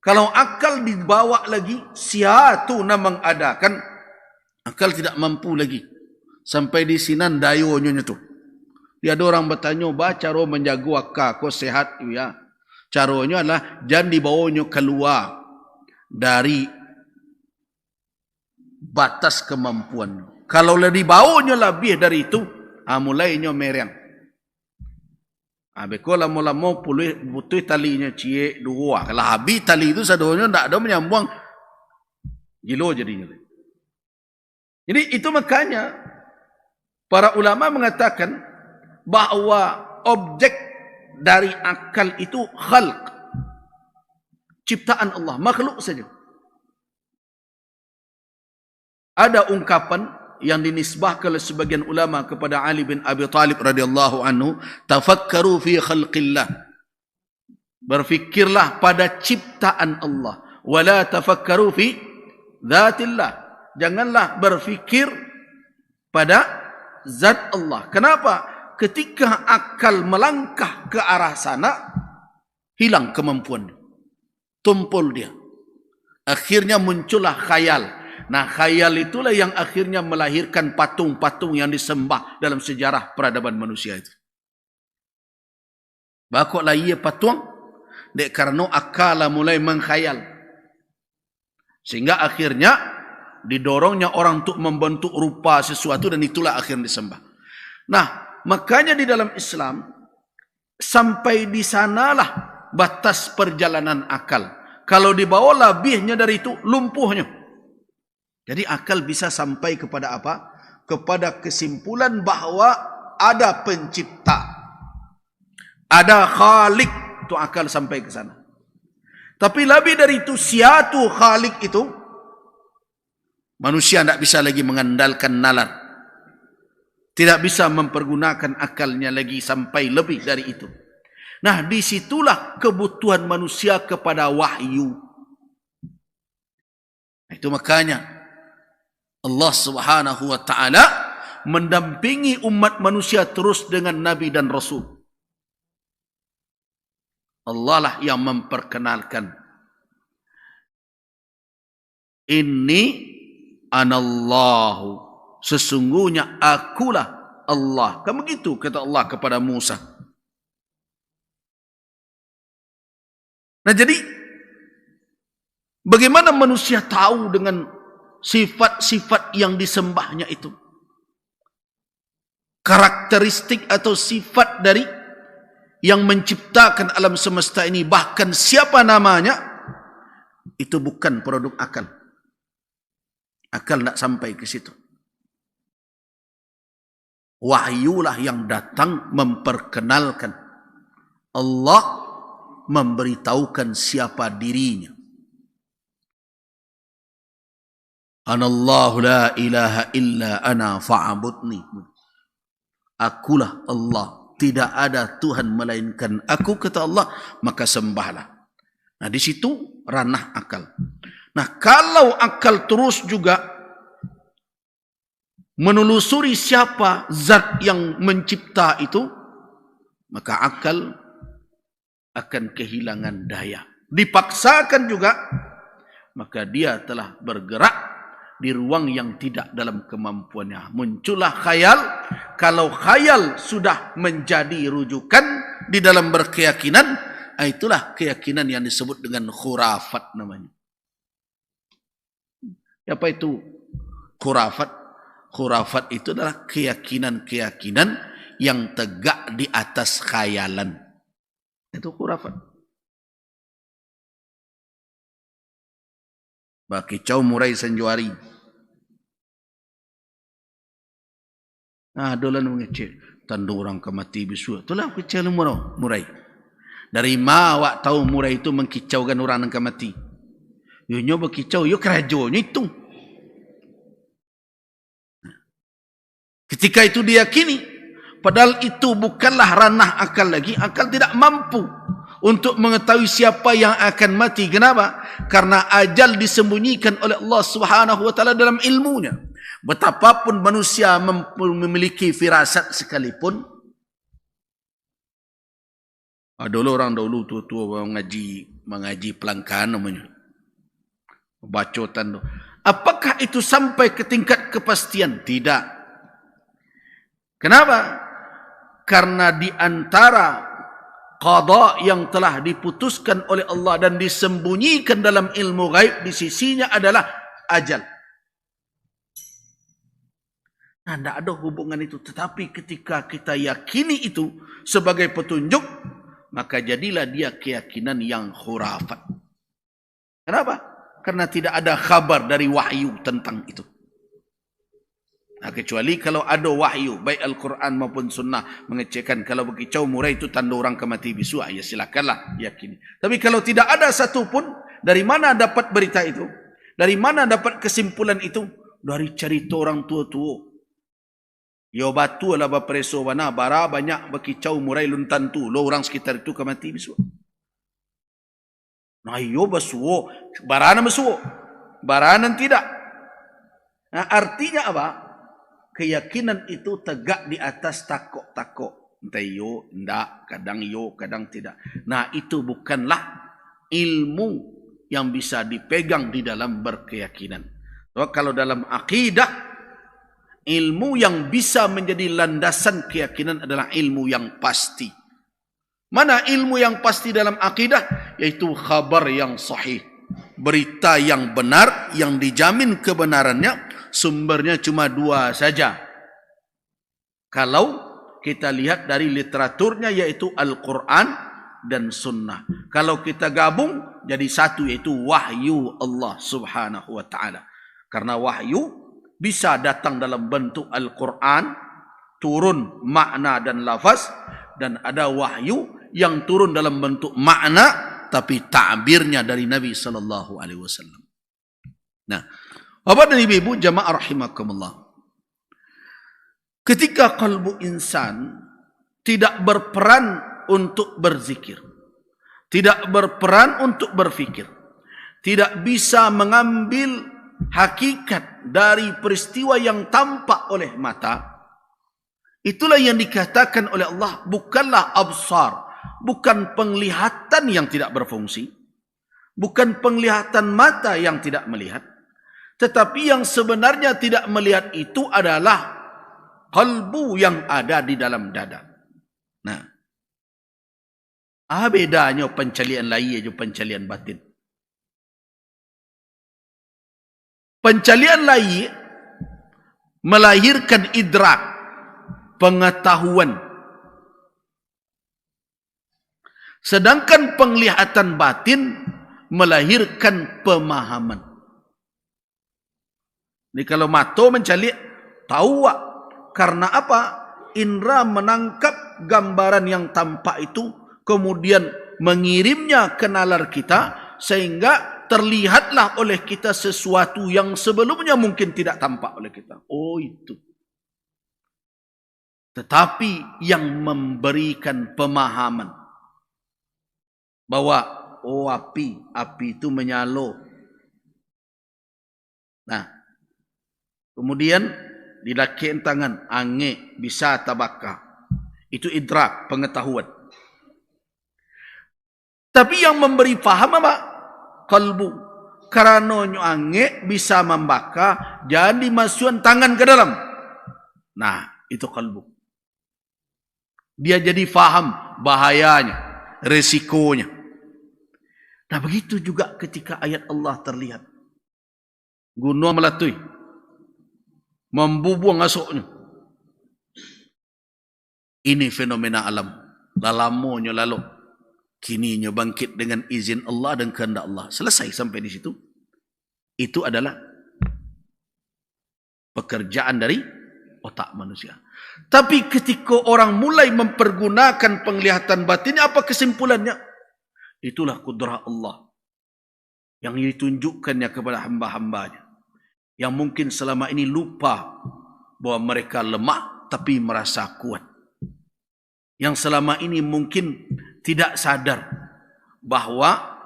Kalau akal dibawa lagi, siatu na mengadakan, akal tidak mampu lagi. Sampai di sinan dayonyo tu. Dia ada orang bertanya, cara menjaga akal, kau sehat ya. Caranya adalah, jangan dibawanya keluar dari batas kemampuan. Kalau dibawanya lebih dari itu, mulainya mereng. Beko lama-lama putih talinya cie dua. Kalau habis tali itu sadonya tidak ada menyambung, gilo jadinya. Jadi itu makanya para ulama mengatakan bahwa objek dari akal itu khalq, ciptaan Allah, makhluk saja. Ada ungkapan yang dinisbahkan oleh sebagian ulama kepada Ali bin Abi Thalib radhiyallahu anhu, tafakkaru fi khalqillah. Berfikirlah pada ciptaan Allah, wala tafakkaru fi dzatillah. Janganlah berfikir pada zat Allah. Kenapa? Ketika akal melangkah ke arah sana, hilang kemampuan, tumpul dia. Akhirnya muncullah khayal. Nah, khayal itulah yang akhirnya melahirkan patung-patung yang disembah dalam sejarah peradaban manusia itu. Bakoklah ia patung, dek karena akal mulai mengkhayal. Sehingga akhirnya didorongnya orang untuk membentuk rupa sesuatu, dan itulah akhirnya disembah. Nah, makanya di dalam Islam, sampai di sanalah batas perjalanan akal. Kalau dibawa lebihnya dari itu, lumpuhnya. Jadi akal bisa sampai kepada apa? Kepada kesimpulan bahawa ada pencipta, ada khalik. Itu akal sampai ke sana. Tapi lebih dari itu, siatu khalik itu, manusia tidak bisa lagi mengandalkan nalar. Tidak bisa mempergunakan akalnya lagi sampai lebih dari itu. Nah, disitulah kebutuhan manusia kepada wahyu. Itu makanya Allah Subhanahu wa taala mendampingi umat manusia terus dengan nabi dan rasul. Allah lah yang memperkenalkan, inni anallahu, sesungguhnya akulah Allah. Kan begitu kata Allah kepada Musa. Nah, jadi bagaimana manusia tahu dengan sifat-sifat yang disembahnya itu? Karakteristik atau sifat dari yang menciptakan alam semesta ini, bahkan siapa namanya, itu bukan produk akal. Akal tidak sampai ke situ. Wahyulah yang datang memperkenalkan. Allah memberitahukan siapa dirinya. Anallahu la ilaha illa ana fa'budni. Akulah Allah, tidak ada Tuhan melainkan aku, kata Allah, maka sembahlah. Nah, di situ ranah akal. Nah, kalau akal terus juga menelusuri siapa zat yang mencipta itu, maka akal akan kehilangan daya. Dipaksakan juga, maka dia telah bergerak di ruang yang tidak dalam kemampuannya. Muncullah khayal. Kalau khayal sudah menjadi rujukan di dalam berkeyakinan, itulah keyakinan yang disebut dengan khurafat namanya. Apa itu khurafat? Khurafat itu adalah keyakinan-keyakinan yang tegak di atas khayalan. Itu khurafat. Bakicau murai sanjuari. Nah, dolan mengecek tanda orang kemati bisu. Itulah kecil murai. Dari ma awak tahu murai itu mengkicaukan orang yang kemati? Yo nyoba kicau, yo kerajonya itu. Ketika itu diyakini, padahal itu bukanlah ranah akal lagi. Akal tidak mampu untuk mengetahui siapa yang akan mati. Kenapa? Karena ajal disembunyikan oleh Allah Subhanahu wa taala dalam ilmunya. Betapapun manusia memiliki firasat sekalipun, Dulu orang dahulu tua-tua mengaji pelangkan namanya. Bacotan tu. Apakah itu sampai ke tingkat kepastian? Tidak. Kenapa? Karena di antara qada yang telah diputuskan oleh Allah dan disembunyikan dalam ilmu gaib di sisinya adalah ajal. Nah, tidak ada hubungan itu. Tetapi ketika kita yakini itu sebagai petunjuk, maka jadilah dia keyakinan yang khurafat. Kenapa? Karena tidak ada khabar dari wahyu tentang itu. Nah, kecuali kalau ada wahyu, baik Al-Quran maupun Sunnah mengecekkan kalau berkicau murai itu tanda orang kemati bisu, ya silakanlah yakini. Tapi kalau tidak ada satu pun, dari mana dapat berita itu? Dari mana dapat kesimpulan itu? Dari cerita orang tua-tua. Yo batu lah bapreso bana bara banyak berkicau murai luntan tu, lo orang sekitar itu kemati bisu. Nah, yo basuo, barana basuo, baranan tidak. Nah, artinya apa? Keyakinan itu tegak di atas takok-takok. Entah yo, ndak, kadang yo, kadang tidak. Nah, itu bukanlah ilmu yang bisa dipegang di dalam berkeyakinan. So, kalau dalam akidah, ilmu yang bisa menjadi landasan keyakinan adalah ilmu yang pasti. Mana ilmu yang pasti dalam akidah? Yaitu khabar yang sahih. Berita yang benar, yang dijamin kebenarannya, sumbernya cuma dua saja. Kalau kita lihat dari literaturnya, yaitu Al-Quran dan Sunnah. Kalau kita gabung, jadi satu, yaitu wahyu Allah subhanahu wa ta'ala. Karena wahyu bisa datang dalam bentuk Al-Quran, turun makna dan lafaz, dan ada wahyu yang turun dalam bentuk makna, tapi ta'birnya dari Nabi SAW. Nah, Bapak dan Ibu jamaah rahimakumullah. Ketika kalbu insan tidak berperan untuk berzikir, tidak berperan untuk berfikir, tidak bisa mengambil hakikat dari peristiwa yang tampak oleh mata, itulah yang dikatakan oleh Allah bukanlah absar, bukan penglihatan yang tidak berfungsi, bukan penglihatan mata yang tidak melihat, tetapi yang sebenarnya tidak melihat itu adalah kalbu yang ada di dalam dada. Nah, bedanya pencalian lahir dan pencalian batin. Pencalian lahir melahirkan idrak, pengetahuan. Sedangkan penglihatan batin melahirkan pemahaman. Jadi kalau mata mencalik, tahu tak? Karena apa? Indra menangkap gambaran yang tampak itu, kemudian mengirimnya ke nalar kita, sehingga terlihatlah oleh kita sesuatu yang sebelumnya mungkin tidak tampak oleh kita. Oh, itu. Tetapi yang memberikan pemahaman bahwa api itu menyala. Nah, kemudian dilakikan tangan, angin bisa tabakah. Itu idrak, pengetahuan. Tapi yang memberi faham apa? Kalbu. Karena angin bisa membakar, jadi masukkan tangan ke dalam. Nah, itu kalbu. Dia jadi faham bahayanya, resikonya. Nah, begitu juga ketika ayat Allah terlihat. Gunung melatui, membubuang asuknya. Ini fenomena alam. Lalamonya lalu. Kininya bangkit dengan izin Allah dan kehendak Allah. Selesai sampai di situ. Itu adalah pekerjaan dari otak manusia. Tapi ketika orang mulai mempergunakan penglihatan batin, apa kesimpulannya? Itulah kudrah Allah yang ditunjukkannya kepada hamba-hambanya, yang mungkin selama ini lupa bahwa mereka lemah tapi merasa kuat. Yang selama ini mungkin tidak sadar bahwa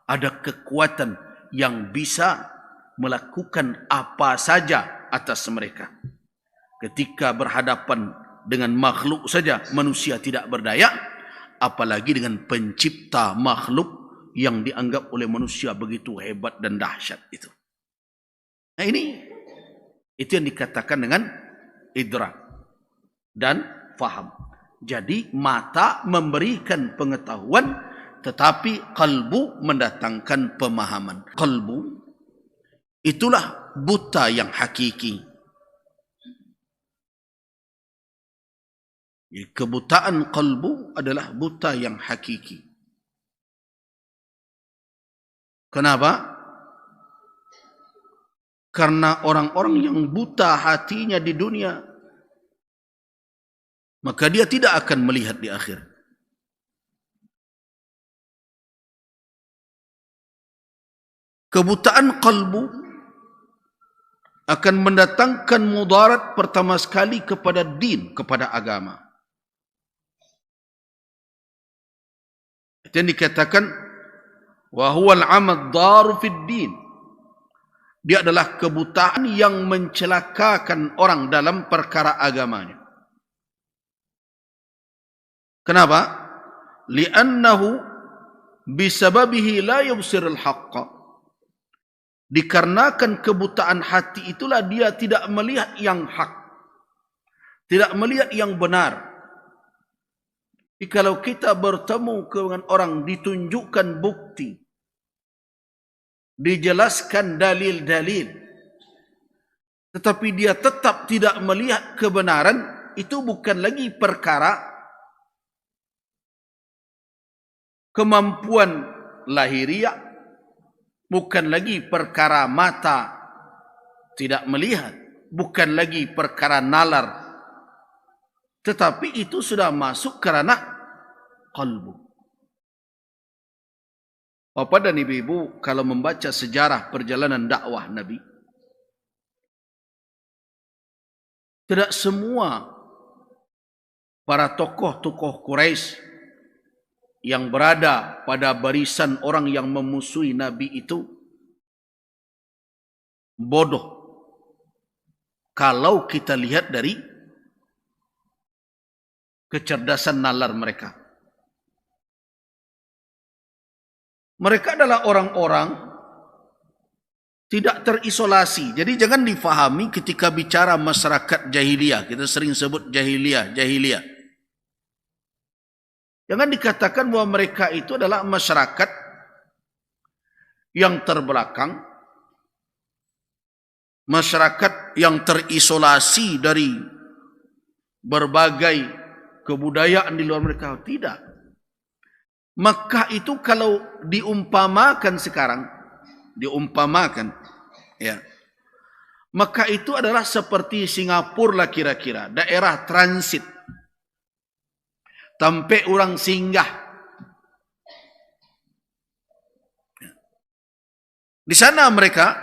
ada kekuatan yang bisa melakukan apa saja atas mereka. Ketika berhadapan dengan makhluk saja manusia tidak berdaya, apalagi dengan pencipta makhluk yang dianggap oleh manusia begitu hebat dan dahsyat itu. Nah ini, itu yang dikatakan dengan idrak dan faham. Jadi mata memberikan pengetahuan, tetapi kalbu mendatangkan pemahaman. Kalbu itulah buta yang hakiki. Kebutaan kalbu adalah buta yang hakiki. Kenapa? Karena orang-orang yang buta hatinya di dunia, maka dia tidak akan melihat di akhir. Kebutaan kalbu akan mendatangkan mudarat pertama sekali kepada din, kepada agama. Itu yang dikatakan wa huwal amad daru fid din. Dia adalah kebutaan yang mencelakakan orang dalam perkara agamanya. Kenapa? Li'annahu bisababihi la yubsirul haqqa. Dikarenakan kebutaan hati itulah dia tidak melihat yang hak, tidak melihat yang benar. Jadi kalau kita bertemu dengan orang, ditunjukkan bukti, dijelaskan dalil-dalil, tetapi dia tetap tidak melihat kebenaran, itu bukan lagi perkara kemampuan lahiriah, bukan lagi perkara mata tidak melihat, bukan lagi perkara nalar, tetapi itu sudah masuk kerana kalbu. Bapak dan ibu-ibu, kalau membaca sejarah perjalanan dakwah Nabi, tidak semua para tokoh-tokoh Quraisy yang berada pada barisan orang yang memusuhi Nabi itu bodoh. Kalau kita lihat dari kecerdasan nalar mereka. Mereka adalah orang-orang tidak terisolasi. Jadi jangan difahami ketika bicara masyarakat jahiliyah. Kita sering sebut jahiliyah. Jangan dikatakan bahwa mereka itu adalah masyarakat yang terbelakang, masyarakat yang terisolasi dari berbagai kebudayaan di luar mereka. Tidak. Makkah itu kalau diumpamakan sekarang, ya, Makkah itu adalah seperti Singapura lah kira-kira, daerah transit, sampai orang singgah. Di sana mereka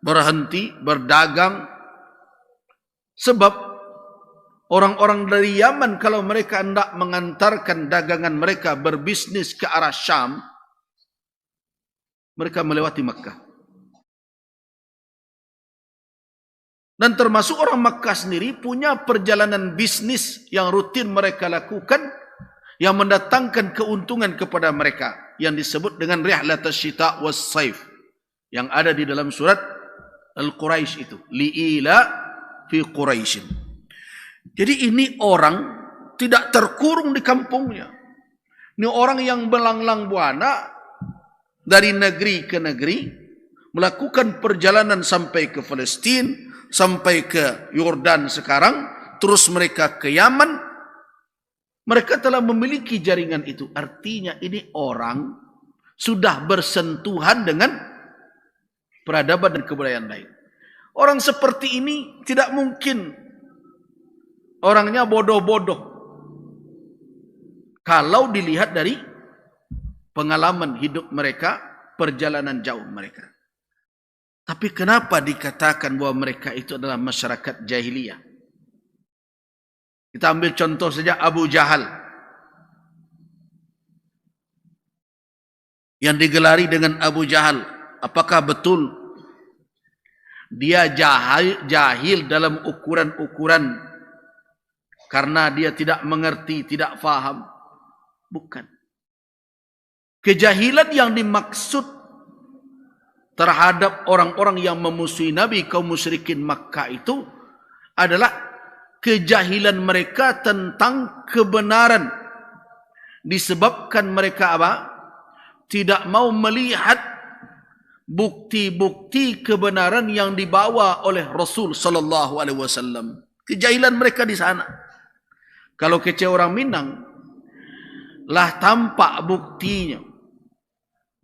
berhenti, berdagang, sebab orang-orang dari Yaman kalau mereka hendak mengantarkan dagangan mereka berbisnis ke arah Syam, mereka melewati Makkah. Dan termasuk orang Makkah sendiri punya perjalanan bisnis yang rutin mereka lakukan, yang mendatangkan keuntungan kepada mereka, yang disebut dengan rihlatus syita was saif, yang ada di dalam surat Al-Quraisy itu, li'ila fi Quraisyin. Jadi ini orang tidak terkurung di kampungnya. Ini orang yang belanglang buana dari negeri ke negeri, melakukan perjalanan sampai ke Palestina, sampai ke Yordan sekarang, terus mereka ke Yaman. Mereka telah memiliki jaringan itu. Artinya ini orang sudah bersentuhan dengan peradaban dan kebudayaan lain. Orang seperti ini tidak mungkin orangnya bodoh-bodoh kalau dilihat dari pengalaman hidup mereka, perjalanan jauh mereka. Tapi kenapa dikatakan bahwa mereka itu adalah masyarakat jahiliyah? Kita ambil contoh saja Abu Jahal, yang digelari dengan Abu Jahal. Apakah betul dia jahil dalam ukuran-ukuran karena dia tidak mengerti, tidak faham? Bukan. Kejahilan yang dimaksud terhadap orang-orang yang memusuhi Nabi, kaum musyrikin Makkah itu adalah kejahilan mereka tentang kebenaran. Disebabkan mereka apa? Tidak mau melihat bukti-bukti kebenaran yang dibawa oleh Rasul sallallahu alaihi wasallam. Kejahilan mereka di sana. Kalau kece orang Minang, lah tampak buktinya.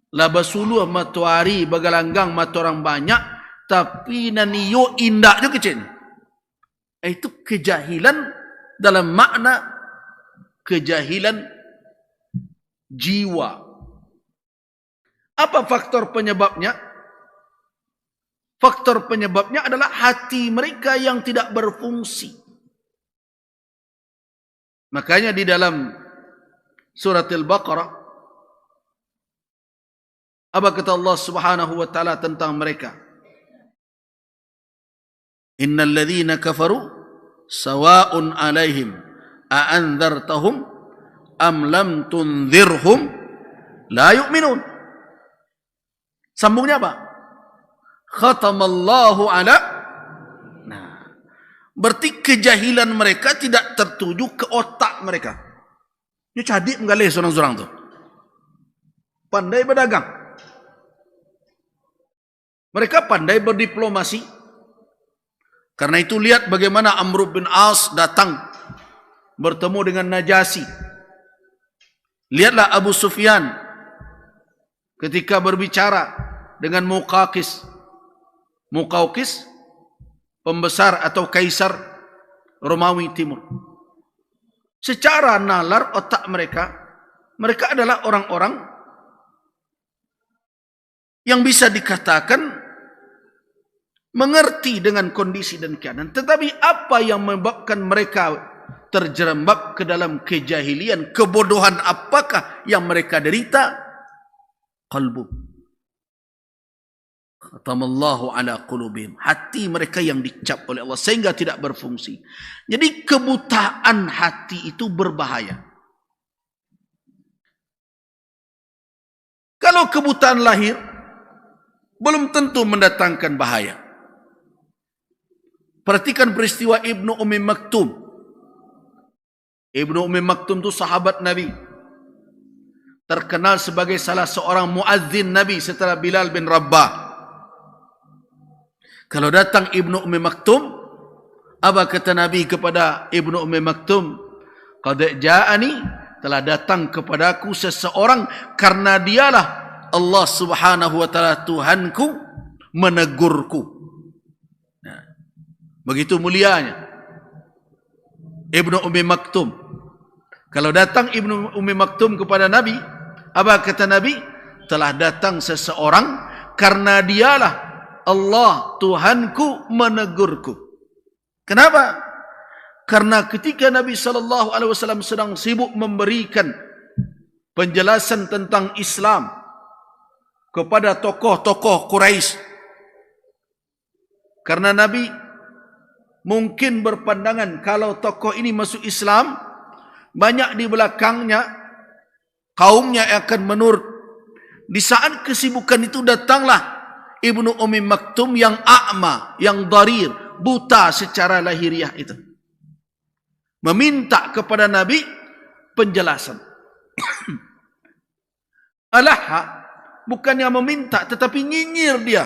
Lah basuluh matuari bagalanggang matu orang banyak, tapi naniyo indah juga kece. Itu kejahilan dalam makna kejahilan jiwa. Apa faktor penyebabnya? Faktor penyebabnya adalah hati mereka yang tidak berfungsi. Makanya di dalam surat Al-Baqarah, apa kata Allah Subhanahu wa taala tentang mereka? Innal ladzina kafaru sawa'un 'alaihim a anzartahum am lam tunzirhum la yu'minun. Sambungnya apa? Khatamallahu ala. Nah, berarti kejahilan mereka tidak tertuju ke otak mereka. Ini cadik menggalih seorang-seorang tu. Pandai berdagang. Mereka pandai berdiplomasi. Karena itu lihat bagaimana Amr bin As datang bertemu dengan Najasyi. Lihatlah Abu Sufyan ketika berbicara dengan Muqawqis. Muqawqis pembesar atau kaisar Romawi Timur. Secara nalar otak mereka, mereka adalah orang-orang yang bisa dikatakan mengerti dengan kondisi dan keadaan. Tetapi apa yang menyebabkan mereka terjerembab ke dalam kejahilian, kebodohan apakah yang mereka derita? Qalbu. Khatamallahu ala qulubihim. Hati mereka yang dicap oleh Allah sehingga tidak berfungsi. Jadi kebutaan hati itu berbahaya. Kalau kebutaan lahir belum tentu mendatangkan bahaya. Perhatikan peristiwa Ibnu Ummi Maktum. Ibnu Ummi Maktum itu sahabat Nabi. Terkenal sebagai salah seorang muazzin Nabi setelah Bilal bin Rabah. Kalau datang Ibnu Ummi Maktum, apa kata Nabi kepada Ibnu Ummi Maktum? Qad ja'ani, telah datang kepadaku seseorang karena dialah Allah Subhanahu wa taala Tuhanku menegurku. Nah, begitu mulianya Ibnu Ummi Maktum. Kalau datang Ibnu Ummi Maktum kepada Nabi, apa kata Nabi? Telah datang seseorang karena dialah Allah Tuhanku menegurku. Kenapa? Karena ketika Nabi SAW sedang sibuk memberikan penjelasan tentang Islam kepada tokoh-tokoh Quraisy, karena Nabi mungkin berpandangan kalau tokoh ini masuk Islam, banyak di belakangnya kaumnya akan menurut. Di saat kesibukan itu datanglah Ibnu Ummi Maktum yang a'ma, yang dharir, buta secara lahiriah itu. Meminta kepada Nabi penjelasan. Alaha, bukannya meminta tetapi nyinyir dia.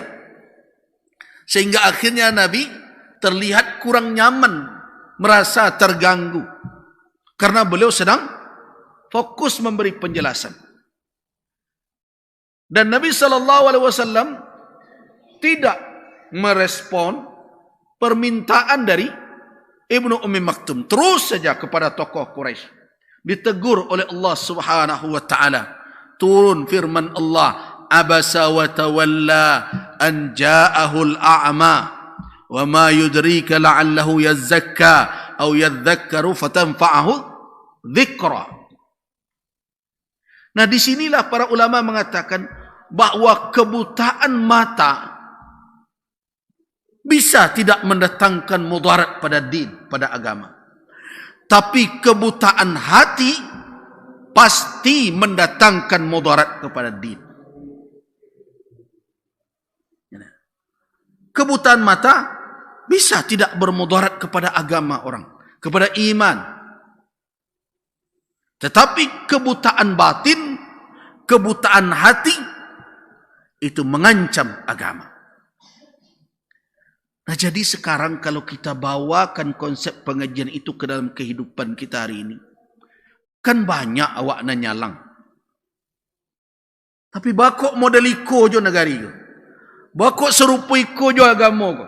Sehingga akhirnya Nabi terlihat kurang nyaman, merasa terganggu. Karena beliau sedang fokus memberi penjelasan. Dan Nabi SAW tidak merespon permintaan dari Ibnu Ummi Maktum. Terus saja kepada tokoh Quraisy. Ditegur oleh Allah Subhanahu wa taala. Turun firman Allah, abasa wa tawalla an ja'ahu al-a'ma wa ma yudrika la'allahu yazzakka aw yadhakkaru fatanfa'ahu dzikra. Nah, disinilah para ulama mengatakan bahwa kebutaan mata bisa tidak mendatangkan mudarat pada din, pada agama. Tapi kebutaan hati pasti mendatangkan mudarat kepada din. Kebutaan mata bisa tidak bermudarat kepada agama orang, kepada iman. Tetapi kebutaan batin, kebutaan hati, itu mengancam agama. Nah, jadi sekarang kalau kita bawakan konsep pengajian itu ke dalam kehidupan kita hari ini, kan banyak awak nyalang. Tapi bakok model iko jo negari ko. Bakok serupa iko jo agama ko.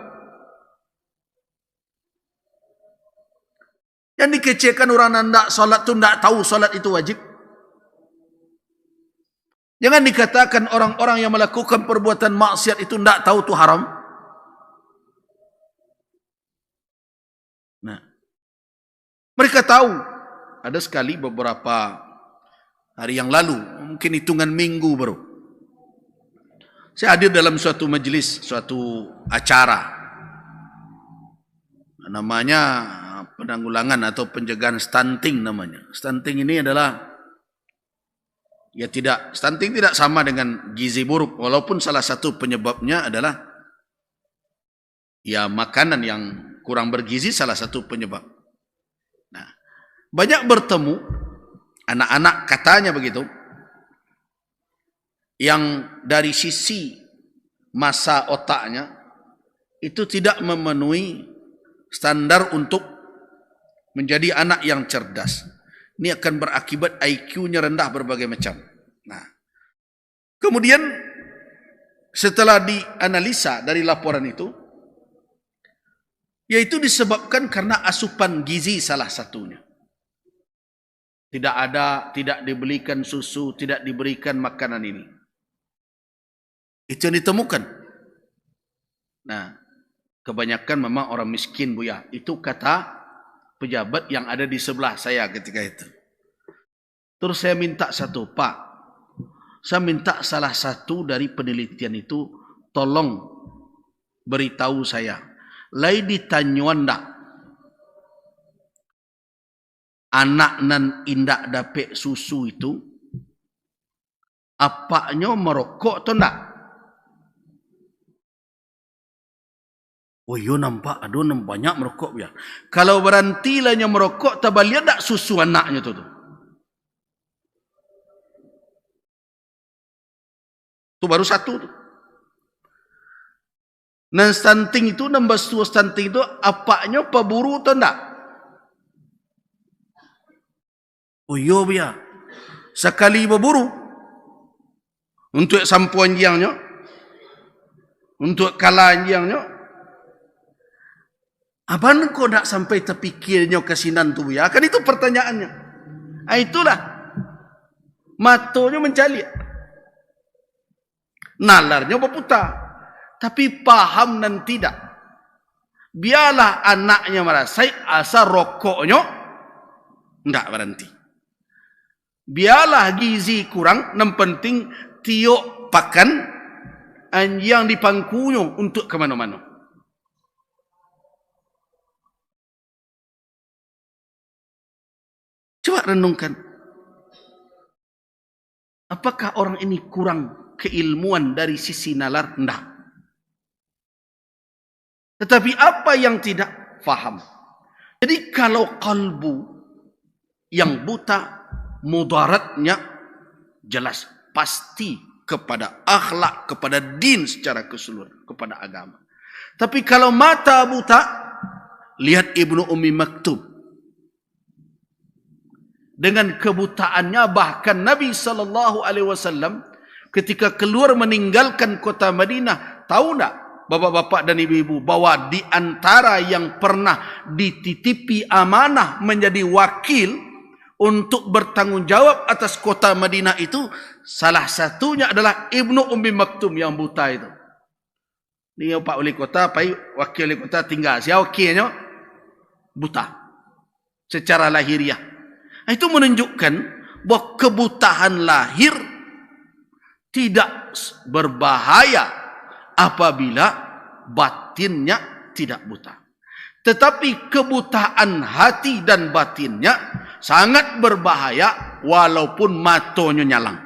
Yang dikecekan orang ndak salat tu ndak tahu salat itu wajib. Jangan dikatakan orang-orang yang melakukan perbuatan maksiat itu ndak tahu tu haram. Nah, mereka tahu. Ada sekali beberapa hari yang lalu, mungkin hitungan minggu baru, saya hadir dalam suatu majelis, suatu acara, namanya penanggulangan atau pencegahan stunting namanya. Stunting ini adalah, ya tidak, stunting tidak sama dengan gizi buruk, walaupun salah satu penyebabnya adalah ya makanan yang kurang bergizi, salah satu penyebab. Nah, banyak bertemu anak-anak, katanya begitu, yang dari sisi masa otaknya itu tidak memenuhi standar untuk menjadi anak yang cerdas. Ini akan berakibat IQ-nya rendah berbagai macam. Nah, kemudian setelah dianalisa dari laporan itu, yaitu disebabkan karena asupan gizi salah satunya. Tidak dibelikan susu, tidak diberikan makanan ini. Itu yang ditemukan. Nah, kebanyakan memang orang miskin, Buya. Itu kata pejabat yang ada di sebelah saya ketika itu. Terus saya minta satu, Pak, saya minta salah satu dari penelitian itu tolong beritahu saya. Lai ditanyuan dak anak nan indak dapat susu itu apaknya merokok atau ndak? Oh yo nampak aduh banyak merokok ya. Kalau berhenti lahnya merokok tabalian ndak susu anaknya tu. Tu baru satu tu. Nan stunting itu, nambah stunting itu apaknya paburu atau ndak? Oh iya biar sekali berburu untuk sampuan jiangnya, untuk kalah jiangnya. Abang kau nak sampai terpikirnya kesinan tu ya? Kan itu pertanyaannya. Itulah matonya mencali, nalarnya berputar, tapi paham dan tidak. Biarlah anaknya merasa asal rokoknya ndak berhenti. Biarlah gizi kurang, yang penting tiok pakan yang dipangkunya untuk ke mana-mana. Coba renungkan. Apakah orang ini kurang keilmuan dari sisi nalar? Tidak. Tetapi apa yang tidak faham? Jadi kalau kalbu yang buta, mudaratnya jelas pasti kepada akhlak, kepada din secara keseluruhan, kepada agama. Tapi kalau mata buta, lihat Ibnu Ummi Maktum. Dengan kebutaannya bahkan Nabi SAW ketika keluar meninggalkan kota Madinah, tahu tak bapak-bapak dan ibu-ibu bahwa di antara yang pernah dititipi amanah menjadi wakil untuk bertanggungjawab atas kota Madinah itu, salah satunya adalah Ibnu Ummi Maktum yang buta itu. Dia Pak Wali Kota, Pak Wakil Wali Kota tinggal. Siapa wakilnya? Buta. Secara lahiriah. Itu menunjukkan bahwa kebutaan lahir tidak berbahaya apabila batinnya tidak buta. Tetapi kebutaan hati dan batinnya sangat berbahaya walaupun matanya nyalang.